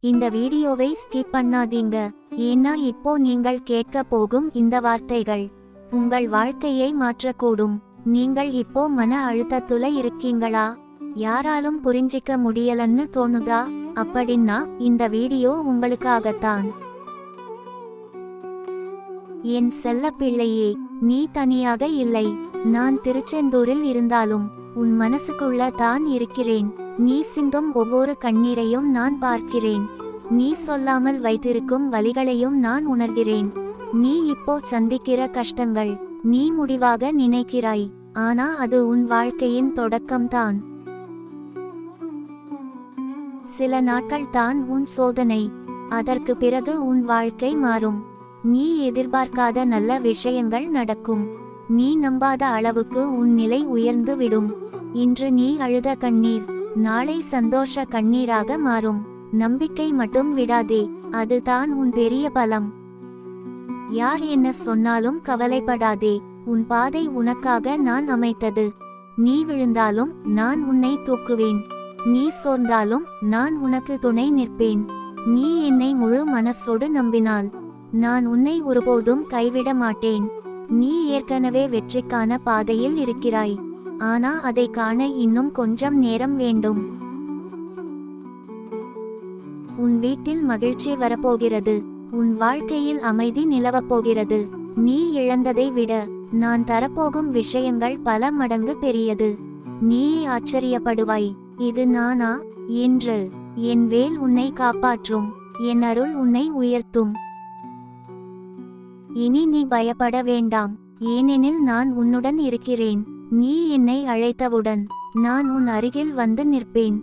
இந்த வீடியோவை ஸ்கிப் பண்ணாதீங்க. ஏன்னா இப்போ நீங்கள் கேட்க போகும் இந்த வார்த்தைகள் உங்கள் வாழ்க்கையை மாற்றக்கூடும். நீங்கள் இப்போ மன அழுத்தத்துல இருக்கீங்களா? யாராலும் புரிஞ்சிக்க முடியலன்னு தோணுதா? அப்படின்னா இந்த வீடியோ உங்களுக்காகத்தான். என் செல்ல பிள்ளையே, நீ தனியாக இல்லை. நான் திருச்செந்தூரில் இருந்தாலும் உன் மனசுக்குள்ள தான் இருக்கிறேன். நீ சிந்தும் ஒவ்வொரு கண்ணீரையும் நான் பார்க்கிறேன். நீ சொல்லாமல் வைத்திருக்கும் வலிகளையும் நான் உணர்கிறேன். நீ இப்போ சந்திக்கிற கஷ்டங்கள் நீ முடிவாக நினைக்கிறாய், ஆனா அது உன் வாழ்க்கையின் தொடக்கம்தான். சில நாட்கள் தான் உன் சோதனை, அதற்கு பிறகு உன் வாழ்க்கை மாறும். நீ எதிர்பார்க்காத நல்ல விஷயங்கள் நடக்கும். நீ நம்பாத அளவுக்கு உன் நிலை உயர்ந்து விடும். இன்று நீ அழுத கண்ணீர் நாளை சந்தோஷ கண்ணீராக மாறும். நம்பிக்கை மட்டும் விடாதே, அதுதான் உன் பெரிய பலம். யார் என்ன சொன்னாலும் கவலைப்படாதே, உன் பாதை உனக்காக நான் அமைத்தது. நீ விழுந்தாலும் நான் உன்னை தூக்குவேன். நீ சோர்ந்தாலும் நான் உனக்கு துணை நிற்பேன். நீ என்னை முழு மனசோடு நம்பினால் நான் உன்னை ஒருபோதும் கைவிட மாட்டேன். நீ ஏற்கனவே வெற்றிக்கான பாதையில் இருக்கிறாய், ஆனா அதை காண இன்னும் கொஞ்சம் நேரம் வேண்டும். உன் வீட்டில் மகிழ்ச்சி வரப்போகிறது. உன் வாழ்க்கையில் அமைதி நிலவப்போகிறது. நீ இழந்ததை விட நான் தரப்போகும் விஷயங்கள் பல மடங்கு பெரியது. நீ ஆச்சரியப்படுவாய், இது நானா என்று. என் வேல் உன்னை காப்பாற்றும், என் அருள் உன்னை உயர்த்தும். இனி நீ பயப்பட வேண்டாம், ஏனெனில் நான் உன்னுடன் இருக்கிறேன். நீ என்னை அழைத்தவுடன் நான் உன் அருகில் வந்து நிற்பேன்.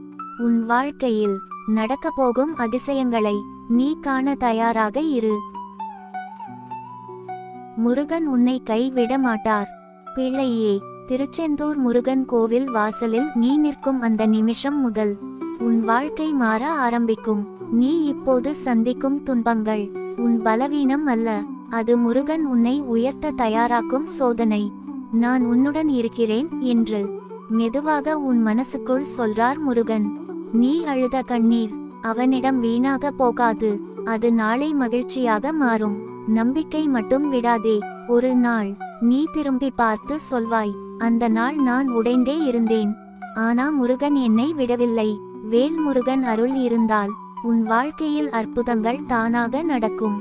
உன் வாழ்க்கையில் நடக்கப்போகும் அதிசயங்களை நீ காண தயாராக இரு. முருகன் உன்னை கைவிட மாட்டார். பிள்ளையே, திருச்செந்தூர் முருகன் கோவில் வாசலில் நீ நிற்கும் அந்த நிமிஷம் முதல் உன் வாழ்க்கை மாற ஆரம்பிக்கும். நீ இப்போது சந்திக்கும் துன்பங்கள் உன் பலவீனம் அல்ல, அது முருகன் உன்னை உயர்த்த தயாராக்கும் சோதனை. நான் உன்னுடன் இருக்கிறேன் என்று மெதுவாக உன் மனசுக்குள் சொல்றார் முருகன். நீ அழுத கண்ணீர் அவனிடம் வீணாக போகாது, அது நாளை மகிழ்ச்சியாக மாறும். நம்பிக்கை மட்டும் விடாதே. ஒரு நாள் நீ திரும்பி பார்த்து சொல்வாய், அந்த நாள் நான் உடைந்தே இருந்தேன், ஆனா முருகன் என்னை விடவில்லை. வேல் முருகன் அருள் இருந்தால் உன் வாழ்க்கையில் அற்புதங்கள் தானாக நடக்கும்.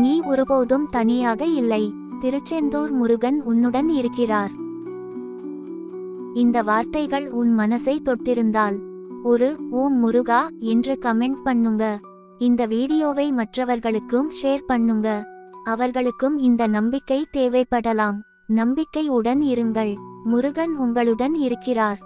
நீ ஒருபோதும் தனியாக இல்லை. திருச்செந்தூர் முருகன் உன்னுடன் இருக்கிறார். இந்த வார்த்தைகள் உன் மனசை தொட்டிருந்தால் ஒரு ஓம் முருகா என்று கமெண்ட் பண்ணுங்க. இந்த வீடியோவை மற்றவர்களுக்கும் ஷேர் பண்ணுங்க. அவர்களுக்கும் இந்த நம்பிக்கை தேவைப்படலாம். நம்பிக்கையுடன் இருங்கள். முருகன் உங்களுடன் இருக்கிறார்.